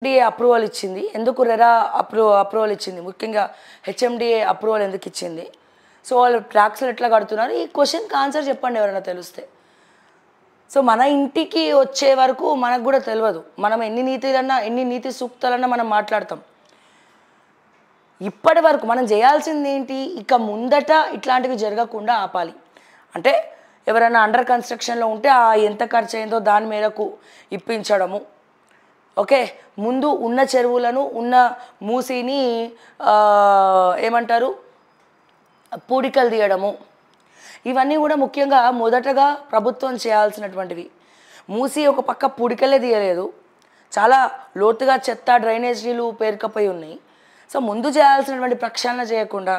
HMDA approval ఇచ్చింది. ఎందుకు RERA approval ఇచ్చింది? ముఖ్యంగా హెచ్ఎండిఏ అప్రూవల్ ఎందుకు ఇచ్చింది? సో వాళ్ళు ట్యాక్స్లు ఎట్లా కడుతున్నారు? ఈ క్వశ్చన్కి ఆన్సర్ చెప్పండి ఎవరైనా తెలిస్తే. సో మన ఇంటికి వచ్చే వరకు మనకు కూడా తెలియదు. మనం ఎన్ని నీతి సూక్తాలన్నా మనం మాట్లాడతాం. ఇప్పటి వరకు మనం చేయాల్సింది ఏంటి? ఇక ముందట ఇట్లాంటివి జరగకుండా ఆపాలి. అంటే ఎవరైనా అండర్ కన్స్ట్రక్షన్లో ఉంటే ఎంత ఖర్చు అయిందో దాని మేరకు ఇప్పించడము. ఓకే, ముందు ఉన్న చెరువులను ఉన్న మూసిని ఏమంటారు పూడికలు తీయడము. ఇవన్నీ కూడా ముఖ్యంగా మొదటగా ప్రభుత్వం చేయాల్సినటువంటివి. మూసి ఒక పక్క పూడికలే తీయలేదు, చాలా లోతుగా చెత్త డ్రైనేజ్ నీళ్ళు పేరుకపోయి ఉన్నాయి. సో ముందు చేయాల్సినటువంటి ప్రక్షాళన చేయకుండా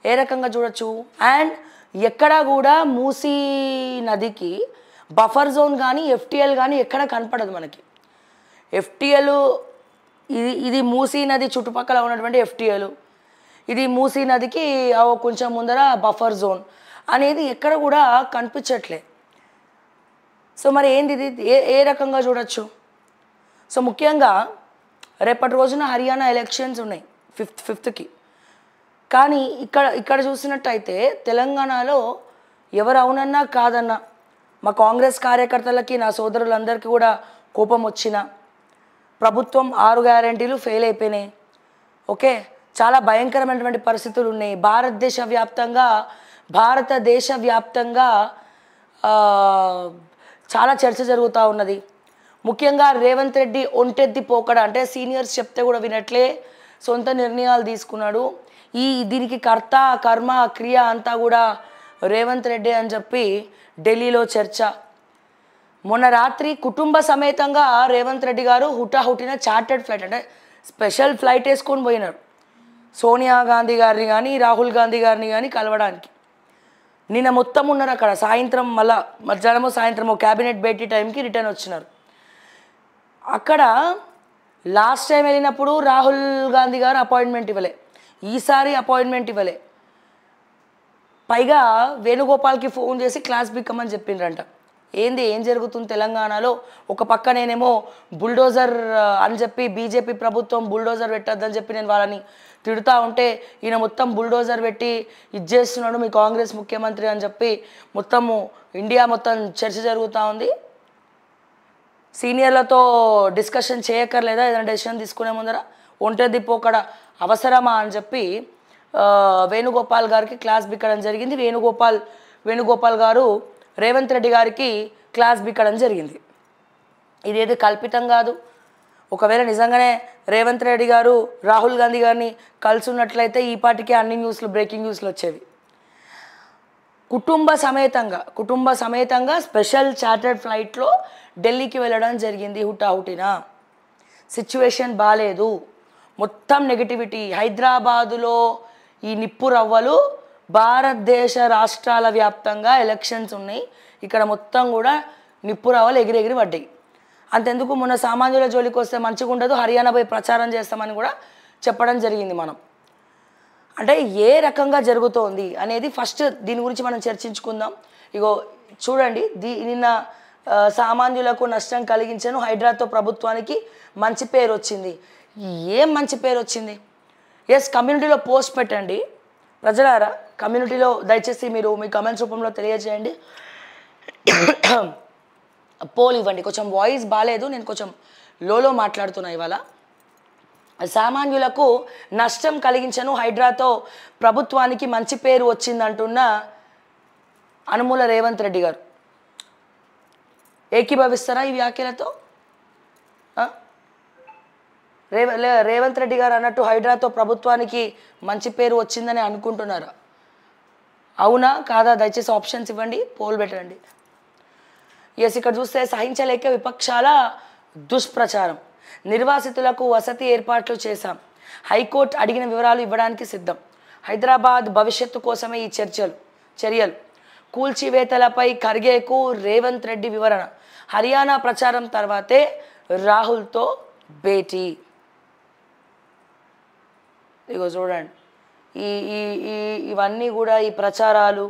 ఏ రకంగా చూడొచ్చు? అండ్ ఎక్కడా కూడా మూసీ నదికి బఫర్ జోన్ కానీ ఎఫ్టీఎల్ కానీ ఎక్కడ కనపడదు మనకి. ఎఫ్టీఎల్ ఇది మూసీ నది చుట్టుపక్కల ఉన్నటువంటి ఎఫ్టీఎల్, ఇది మూసీ నదికి కొంచెం ముందర బఫర్ జోన్ అనేది ఎక్కడ కూడా కనిపించట్లే. సో మరి ఏంది ఇది? ఏ రకంగా చూడొచ్చు? సో ముఖ్యంగా రేపటి రోజున హర్యానా ఎలక్షన్స్ ఉన్నాయి 5th. కానీ ఇక్కడ చూసినట్టయితే తెలంగాణలో ఎవరు అవునన్నా కాదన్నా మా కాంగ్రెస్ కార్యకర్తలకి నా సోదరులందరికీ కూడా కోపం వచ్చిన ప్రభుత్వం 6 గ్యారెంటీలు ఫెయిల్ అయిపోయినాయి. ఓకే, చాలా భయంకరమైనటువంటి పరిస్థితులు ఉన్నాయి. భారతదేశ వ్యాప్తంగా చాలా చర్చ జరుగుతూ ఉన్నది. ముఖ్యంగా రేవంత్ రెడ్డి ఒంటెద్ది పోకడ, అంటే సీనియర్స్ చెప్తే కూడా వినట్లే, సొంత నిర్ణయాలు తీసుకున్నాడు. దీనికి కర్త కర్మ క్రియ అంతా కూడా రేవంత్ రెడ్డి అని చెప్పి ఢిల్లీలో చర్చ. మొన్న రాత్రి కుటుంబ సమేతంగా రేవంత్ రెడ్డి గారు హుటాహుటిన చార్టెడ్ ఫ్లైట్, అంటే స్పెషల్ ఫ్లైట్ వేసుకొని పోయినారు సోనియా గాంధీ గారిని కానీ రాహుల్ గాంధీ గారిని కానీ కలవడానికి. నిన్న మొత్తం ఉన్నారు అక్కడ. సాయంత్రం మధ్యాహ్నమో సాయంత్రమో క్యాబినెట్ భేటీ టైంకి రిటర్న్ వచ్చినారు. అక్కడ లాస్ట్ టైం వెళ్ళినప్పుడు రాహుల్ గాంధీ గారు అపాయింట్మెంట్ ఇవ్వలే, ఈసారి అపాయింట్మెంట్ ఇవ్వలే. పైగా వేణుగోపాల్కి ఫోన్ చేసి క్లాస్ బిక్కమని చెప్పిండ్రంట. ఏం జరుగుతుంది తెలంగాణలో? ఒక పక్క నేనేమో బుల్డోజర్ అని చెప్పి బీజేపీ ప్రభుత్వం బుల్డోజర్ పెట్టద్దని చెప్పి నేను వాళ్ళని తిడుతూ ఉంటే ఈయన మొత్తం బుల్డోజర్ పెట్టి ఇది చేస్తున్నాడు మీ కాంగ్రెస్ ముఖ్యమంత్రి అని చెప్పి మొత్తము ఇండియా మొత్తం చర్చ జరుగుతూ ఉంది. సీనియర్లతో డిస్కషన్ చేయక్కర్లేదా? ఏదైనా డెసిషన్ తీసుకునే ముందర ఒంటెద్ది పోకడ అవసరమా అని చెప్పి వేణుగోపాల్ గారికి క్లాస్ బిక్కడం జరిగింది. వేణుగోపాల్ గారు రేవంత్ రెడ్డి గారికి క్లాస్ బిక్కడం జరిగింది. ఇదేది కల్పితం కాదు. ఒకవేళ నిజంగానే రేవంత్ రెడ్డి గారు రాహుల్ గాంధీ గారిని కలిసి ఉన్నట్లయితే ఈ పాటికే అన్ని బ్రేకింగ్ న్యూస్లు వచ్చేవి. కుటుంబ సమేతంగా స్పెషల్ చార్టర్డ్ ఫ్లైట్లో ఢిల్లీకి వెళ్ళడం జరిగింది హుటాహుటిన. సిచ్యువేషన్ బాగాలేదు, మొత్తం నెగిటివిటీ. హైదరాబాదులో ఈ నిప్పు రవ్వలు, భారతదేశ రాష్ట్రాల వ్యాప్తంగా ఎలక్షన్స్ ఉన్నాయి, ఇక్కడ మొత్తం కూడా నిప్పు రవ్వలు ఎగిరెగిరి పడ్డాయి. అంతెందుకు, మొన్న సామాన్యుల జోలికి వస్తే మంచిగా ఉండదు, హర్యానా పోయి ప్రచారం చేస్తామని కూడా చెప్పడం జరిగింది. మనం అంటే ఏ రకంగా జరుగుతోంది అనేది ఫస్ట్ దీని గురించి మనం చర్చించుకుందాం. ఇగో చూడండి, నిన్న సామాన్యులకు నష్టం కలిగించను, హైడ్రాతో ప్రభుత్వానికి మంచి పేరు వచ్చింది. ఏం మంచి పేరు వచ్చింది? ఎస్, కమ్యూనిటీలో పోస్ట్ పెట్టండి ప్రజలారా. కమ్యూనిటీలో దయచేసి మీరు మీ కమెంట్స్ రూపంలో తెలియజేయండి. పోల్ ఇవ్వండి. కొంచెం వాయిస్ బాగాలేదు, నేను కొంచెం లోలో మాట్లాడుతున్నా ఇవాళ. సామాన్యులకు నష్టం కలిగించను, హైడ్రాతో ప్రభుత్వానికి మంచి పేరు వచ్చిందంటున్న అనుమూల రేవంత్ రెడ్డి గారు ఏకీభవిస్తారా ఈ వ్యాఖ్యలతో? రేవంత్ రెడ్డి గారు అన్నట్టు హైడ్రాతో ప్రభుత్వానికి మంచి పేరు వచ్చిందని అనుకుంటున్నారా? అవునా కాదా? దయచేసి ఆప్షన్స్ ఇవ్వండి, పోల్ పెట్టండి. ఎస్, ఇక్కడ చూస్తే సహించలేక విపక్షాల దుష్ప్రచారం. నిర్వాసితులకు వసతి ఏర్పాట్లు చేశాం, హైకోర్టు అడిగిన వివరాలు ఇవ్వడానికి సిద్ధం. హైదరాబాద్ భవిష్యత్తు కోసమే ఈ చర్యలు. కూల్చివేతలపై ఖర్గేకు రేవంత్ రెడ్డి వివరణ. హర్యానా ప్రచారం తర్వాతే రాహుల్తో భేటీ. ఇగో చూడండి, ఇవన్నీ కూడా ఈ ప్రచారాలు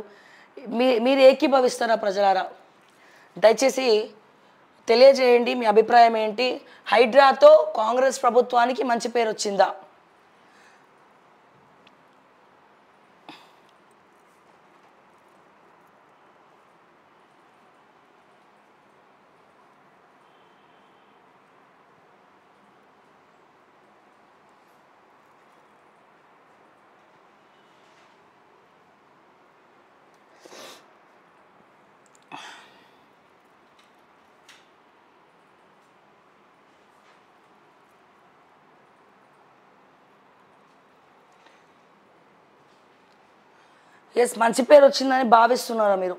మీరు ఏకీభవిస్తారా ప్రజలారా? దయచేసి తెలియజేయండి, మీ అభిప్రాయం ఏంటి? హైడ్రాతో కాంగ్రెస్ ప్రభుత్వానికి మంచి పేరు వచ్చిందా? ఎస్, మంచి పేరు వచ్చిందని భావిస్తున్నారా మీరు?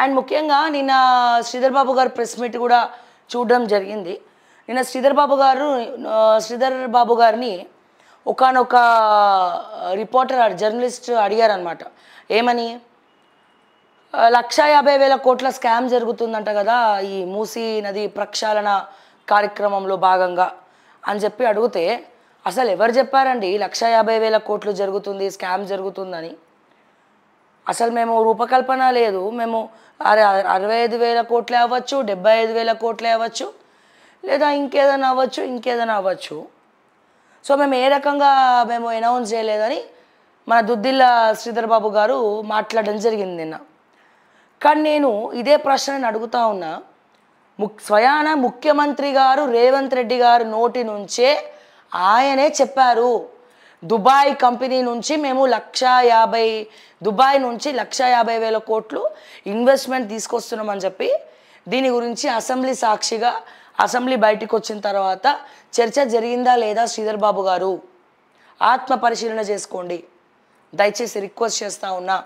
అండ్ ముఖ్యంగా నిన్న శ్రీధర్ బాబు గారు ప్రెస్ మీట్ కూడా చూడడం జరిగింది. నిన్న శ్రీధర్ బాబు గారిని ఒకానొక రిపోర్టర్ జర్నలిస్ట్ అడిగారనమాట. ఏమని? 1,50,000 కోట్ల స్కామ్ జరుగుతుందంట కదా ఈ మూసీ నది ప్రక్షాళన కార్యక్రమంలో భాగంగా అని చెప్పి అడిగితే, అసలు ఎవరు చెప్పారండి 1,50,000 కోట్లు జరుగుతుంది, స్కామ్ జరుగుతుందని? అసలు మేము రూపకల్పన లేదు. మేము 65,000 కోట్లే అవ్వచ్చు, 75,000 కోట్లే అవ్వచ్చు, లేదా ఇంకేదైనా అవ్వచ్చు. సో మేము ఏ రకంగా అనౌన్స్ చేయలేదని మన దుద్దిల్ల శ్రీధర్ బాబు గారు మాట్లాడడం జరిగింది నిన్న. కానీ నేను ఇదే ప్రశ్నని అడుగుతా ఉన్నా. స్వయాన ముఖ్యమంత్రి గారు రేవంత్ రెడ్డి గారు నోటి నుంచే ఆయనే చెప్పారు, దుబాయ్ కంపెనీ నుంచి మేము 1,50,000 కోట్లు ఇన్వెస్ట్మెంట్ తీసుకొస్తున్నామని చెప్పి, దీని గురించి అసెంబ్లీ సాక్షిగా అసెంబ్లీ బయటికి వచ్చిన తర్వాత చర్చ జరిగిందా లేదా? శ్రీధర్ బాబు గారు ఆత్మ పరిశీలన చేసుకోండి, దయచేసి రిక్వెస్ట్ చేస్తూ ఉన్నా.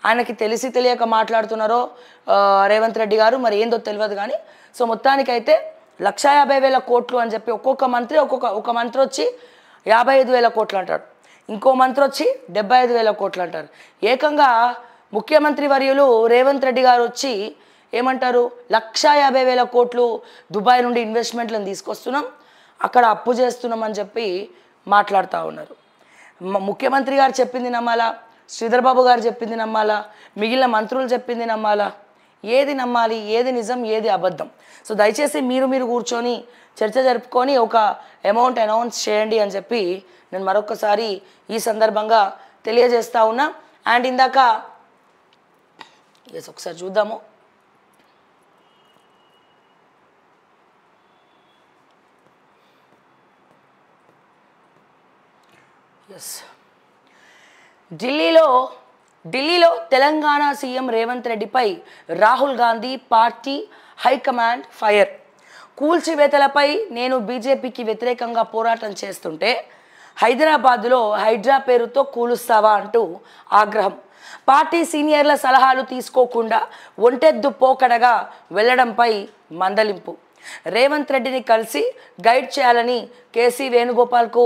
ఆయనకి తెలిసి తెలియక మాట్లాడుతున్నారో రేవంత్ రెడ్డి గారు, మరి ఏందో తెలియదు కానీ. సో మొత్తానికైతే 1,50,000 కోట్లు అని చెప్పి ఒక మంత్రి వచ్చి 55,000 కోట్లు అంటాడు, ఇంకో మంత్రి వచ్చి 75,000 కోట్లు అంటారు. ఏకంగా ముఖ్యమంత్రి వర్యులు రేవంత్ రెడ్డి గారు వచ్చి ఏమంటారు? 1,50,000 కోట్లు దుబాయ్ నుండి ఇన్వెస్ట్మెంట్లను తీసుకొస్తున్నాం, అక్కడ అప్పు చేస్తున్నాం అని చెప్పి మాట్లాడుతూ ఉన్నారు. ముఖ్యమంత్రి గారు చెప్పింది నమ్మాలా? శ్రీధర్ బాబు గారు చెప్పింది నమ్మాలా? మిగిలిన మంత్రులు చెప్పింది నమ్మాలా? ఏది నమ్మాలి? ఏది నిజం, ఏది అబద్ధం? సో దయచేసి మీరు కూర్చొని చర్చ జరుపుకొని ఒక అమౌంట్ అనౌన్స్ చేయండి అని చెప్పి నేను మరొకసారి ఈ సందర్భంగా తెలియజేస్తా ఉన్నా. అండ్ ఇందాక ఒకసారి చూద్దాము. ఢిల్లీలో తెలంగాణ సీఎం రేవంత్ రెడ్డిపై Rahul Gandhi party high command fire. కూల్చివేతలపై నేను బీజేపీకి వ్యతిరేకంగా పోరాటం చేస్తుంటే హైదరాబాద్లో హైడ్రా పేరుతో కూలుస్తావా అంటూ ఆగ్రహం. పార్టీ సీనియర్ల సలహాలు తీసుకోకుండా ఒంటెద్దు పోకడగా వెళ్లడంపై మందలింపు. రేవంత్ రెడ్డిని కలిసి గైడ్ చేయాలని కేసీ వేణుగోపాల్కు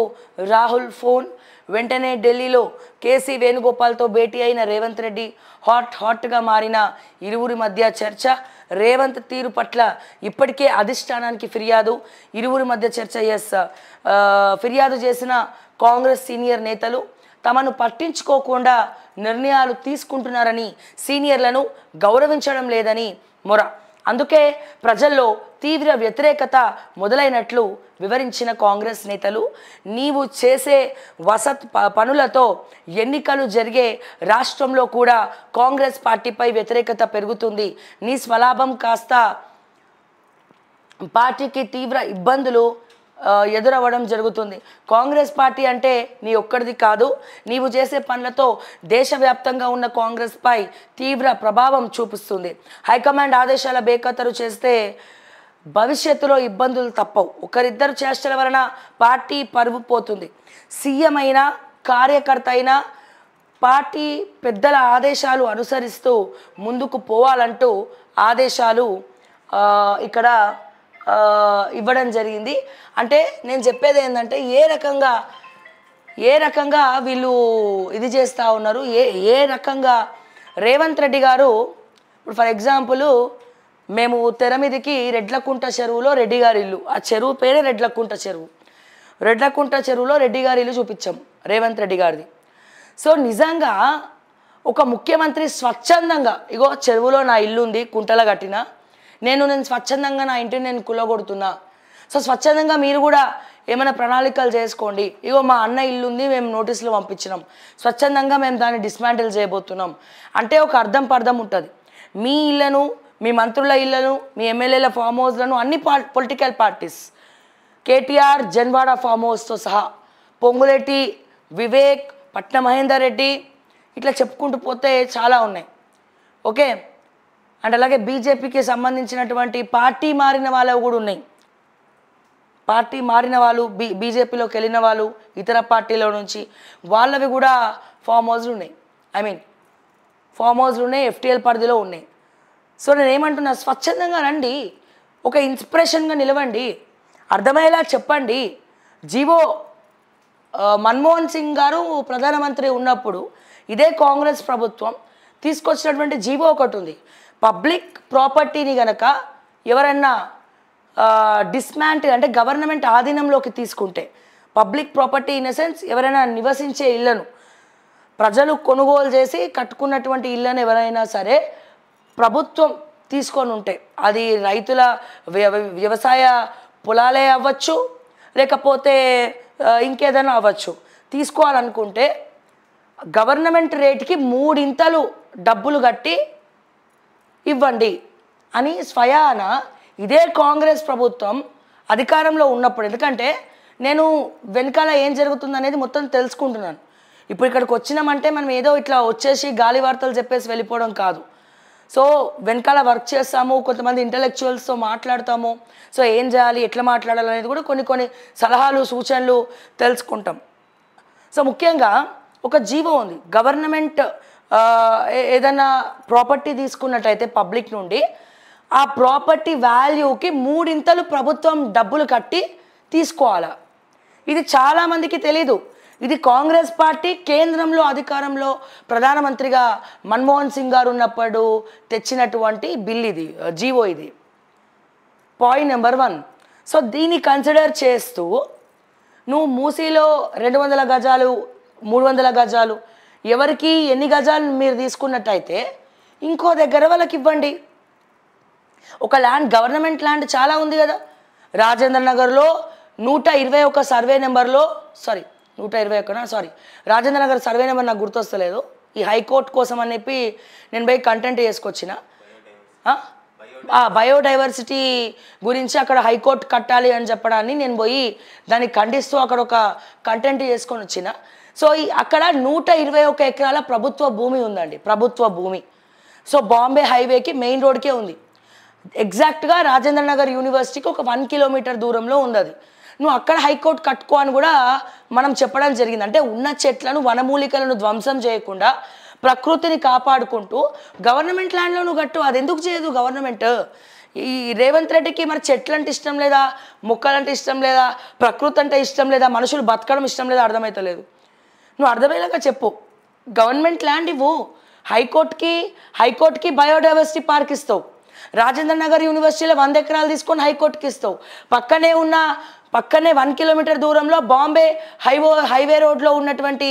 రాహుల్ ఫోన్. వెంటనే ఢిల్లీలో కేసీ వేణుగోపాల్తో భేటీ అయిన రేవంత్ రెడ్డి. హాట్గా మారిన ఇరువురి మధ్య చర్చ. రేవంత్ తీరు పట్ల ఇప్పటికే అధిష్టానానికి ఫిర్యాదు. ఇరువురి మధ్య చర్చ. ఫిర్యాదు చేసిన కాంగ్రెస్ సీనియర్ నేతలు తమను పట్టించుకోకుండా నిర్ణయాలు తీసుకుంటున్నారని, సీనియర్లను గౌరవించడం లేదని మొర. అందుకే ప్రజల్లో తీవ్ర వ్యతిరేకత మొదలైనట్లు వివరించిన కాంగ్రెస్ నేతలు, నీవు చేసే వసత్ పనులతో ఎన్నికలు జరిగే రాష్ట్రంలో కూడా కాంగ్రెస్ పార్టీపై వ్యతిరేకత పెరుగుతుంది. నీ స్వలాభం కాస్త పార్టీకి తీవ్ర ఇబ్బందులు ఎదురవ్వడం జరుగుతుంది. కాంగ్రెస్ పార్టీ అంటే నీ ఒక్కడిది కాదు. నీవు చేసే పనులతో దేశవ్యాప్తంగా ఉన్న కాంగ్రెస్పై తీవ్ర ప్రభావం చూపిస్తుంది. హైకమాండ్ ఆదేశాల బేఖతరు చేస్తే భవిష్యత్తులో ఇబ్బందులు తప్పవు. ఒకరిద్దరు చేష్టల వలన పార్టీ పరువు పోతుంది. సీఎం అయినా కార్యకర్త అయినా పార్టీ పెద్దల ఆదేశాలు అనుసరిస్తూ ముందుకు పోవాలంటూ ఆదేశాలు ఇక్కడ ఇవ్వడం జరిగింది. అంటే నేను చెప్పేది ఏంటంటే ఏ రకంగా వీళ్ళు ఇది చేస్తూ ఉన్నారు, ఏ రకంగా రేవంత్ రెడ్డి గారు. ఇప్పుడు ఫర్ ఎగ్జాంపుల్ మేము తెర మీదకి రెడ్లకుంట చెరువులో రెడ్డి గారి ఇల్లు, ఆ చెరువు పేరే రెడ్లకుంట చెరువు. రెడ్లకుంట చెరువులో రెడ్డి గారి ఇల్లు చూపించాం రేవంత్ రెడ్డి గారిది. సో నిజంగా ఒక ముఖ్యమంత్రి స్వచ్ఛందంగా ఇగో చెరువులో నా ఇల్లు ఉంది, కుంటల కట్టిన, నేను స్వచ్ఛందంగా నా ఇంటిని నేను కులగొడుతున్నా. సో స్వచ్ఛందంగా మీరు కూడా ఏమైనా ప్రణాళికలు చేసుకోండి. ఇగో మా అన్న ఇల్లు ఉంది, మేము నోటీసులు పంపించినాం, స్వచ్ఛందంగా మేము దాన్ని డిస్మాంటిల్ చేయబోతున్నాం అంటే ఒక అర్థం ఉంటుంది. మీ ఇళ్లను, మీ మంత్రుల ఇళ్లను, మీ ఎమ్మెల్యేల ఫామ్ హౌస్లను అన్ని political parties KTR Janwada farm హౌస్తో సహా పొంగులేటి, వివేక్, పట్న మహేందర్ రెడ్డి ఇట్లా చెప్పుకుంటూ పోతే చాలా ఉన్నాయి. ఓకే, అండ్ అలాగే బీజేపీకి సంబంధించినటువంటి పార్టీ మారిన వాళ్ళు కూడా ఉన్నాయి. పార్టీ మారిన వాళ్ళు, బీజేపీలోకి వెళ్ళిన వాళ్ళు, ఇతర పార్టీల నుంచి వాళ్ళవి కూడా ఫామ్ హౌస్లు ఉన్నాయి. ఫామ్ హౌస్లు ఉన్నాయి, ఎఫ్టీఎల్ పరిధిలో ఉన్నాయి. సో నేను ఏమంటున్నా, స్వచ్ఛందంగా రండి, ఒక ఇన్స్పిరేషన్గా నిలవండి, అర్థమయ్యేలా చెప్పండి. జీవో మన్మోహన్ సింగ్ గారు ప్రధానమంత్రి ఉన్నప్పుడు ఇదే కాంగ్రెస్ ప్రభుత్వం తీసుకొచ్చినటువంటి జీవో ఒకటి ఉంది. పబ్లిక్ ప్రాపర్టీని కనుక ఎవరన్నా డిస్మాంటిల్ అంటే గవర్నమెంట్ ఆధీనంలోకి తీసుకుంటే, public property in the sense ఎవరైనా నివసించే ఇళ్లను ప్రజలు కొనుగోలు చేసి కట్టుకున్నటువంటి ఇళ్లను ఎవరైనా సరే ప్రభుత్వం తీసుకొని ఉంటే, అది రైతుల వ్యవసాయ పొలాలే అవ్వచ్చు, లేకపోతే ఇంకేదైనా అవ్వచ్చు, తీసుకోవాలనుకుంటే గవర్నమెంట్ రేటుకి 3 ఇంతలు డబ్బులు కట్టి ఇవ్వండి అని స్వయాన ఇదే కాంగ్రెస్ ప్రభుత్వం అధికారంలో ఉన్నప్పుడు, ఎందుకంటే నేను వెనకాల ఏం జరుగుతుంది అనేది మొత్తం తెలుసుకుంటున్నాను. ఇప్పుడు ఇక్కడికి వచ్చినామంటే మనం ఏదో ఇట్లా వచ్చేసి గాలి వార్తలు చెప్పేసి వెళ్ళిపోవడం కాదు. సో వెనకాల వర్క్ చేస్తాము, కొంతమంది ఇంటలెక్చువల్స్తో మాట్లాడతాము. సో ఏం చేయాలి, ఎట్లా మాట్లాడాలి అనేది కూడా కొన్ని సలహాలు, సూచనలు తెలుసుకుంటాం. సో ముఖ్యంగా ఒక జీవో ఉంది, గవర్నమెంట్ ఏదైనా ప్రాపర్టీ తీసుకున్నట్టయితే పబ్లిక్ నుండి ఆ ప్రాపర్టీ వాల్యూకి 3 ఇంతలు ప్రభుత్వం డబ్బులు కట్టి తీసుకోవాలా. ఇది చాలామందికి తెలీదు. ఇది కాంగ్రెస్ పార్టీ కేంద్రంలో అధికారంలో ప్రధానమంత్రిగా మన్మోహన్ సింగ్ గారు ఉన్నప్పుడు తెచ్చినటువంటి బిల్ ఇది, జీవో ఇది. Point number 1. సో దీన్ని కన్సిడర్ చేస్తూ నువ్వు మూసీలో 200 గజాలు, 300 గజాలు, ఎవరికి ఎన్ని గజాలు మీరు తీసుకున్నట్టయితే ఇంకో దగ్గర వాళ్ళకి ఇవ్వండి. ఒక ల్యాండ్, గవర్నమెంట్ ల్యాండ్ చాలా ఉంది కదా. రాజేంద్ర నగర్లో 121 సర్వే నెంబర్లో, 121 రాజేంద్ర నగర్ సర్వే నెంబర్ నాకు గుర్తొస్తలేదు. ఈ హైకోర్టు కోసం అని చెప్పి నేను పోయి కంటెంట్ చేసుకొచ్చిన, బయోడైవర్సిటీ గురించి అక్కడ హైకోర్టు కట్టాలి అని చెప్పడాన్ని నేను పోయి దాన్ని ఖండిస్తూ అక్కడ ఒక కంటెంట్ చేసుకొని వచ్చిన. సో అక్కడ 121 ఎకరాల ప్రభుత్వ భూమి ఉందండి, ప్రభుత్వ భూమి. సో బాంబే హైవేకి మెయిన్ రోడ్కే ఉంది. ఎగ్జాక్ట్గా రాజేంద్ర నగర్ యూనివర్సిటీకి ఒక 1 కిలోమీటర్ దూరంలో ఉంది అది. నువ్వు అక్కడ హైకోర్టు కట్టుకో అని కూడా మనం చెప్పడం జరిగింది. అంటే ఉన్న చెట్లను, వనమూలికలను ధ్వంసం చేయకుండా ప్రకృతిని కాపాడుకుంటూ గవర్నమెంట్ ల్యాండ్లో నువ్వు కట్టు. అది ఎందుకు చేయదు గవర్నమెంట్? ఈ రేవంత్ రెడ్డికి మరి చెట్లు అంటే ఇష్టం లేదా, మొక్కలంటే ఇష్టం లేదా, ప్రకృతి అంటే ఇష్టం లేదా, మనుషులు బతకడం ఇష్టం లేదా, అర్థమవుతలేదు. నువ్వు అర్థమయ్యేలాగా చెప్పు. గవర్నమెంట్ ల్యాండ్ ఇవ్వు, హైకోర్టుకి బయోడైవర్సిటీ పార్క్ ఇస్తావు, రాజేంద్ర నగర్ యూనివర్సిటీలో 100 ఎకరాలు తీసుకొని హైకోర్టుకి ఇస్తావు. పక్కనే 1 కిలోమీటర్ దూరంలో బాంబే హైవే రోడ్లో ఉన్నటువంటి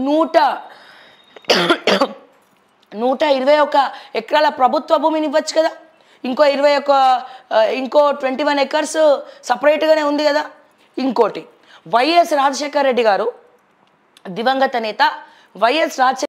121 ఎకరాల ప్రభుత్వ భూమిని ఇవ్వచ్చు కదా. ఇంకో 21 ఎకర్స్ సపరేట్గానే ఉంది కదా. ఇంకోటి, వైఎస్ రాజశేఖర రెడ్డి గారు, దివంగత నేత వైఎస్ రాజశేఖర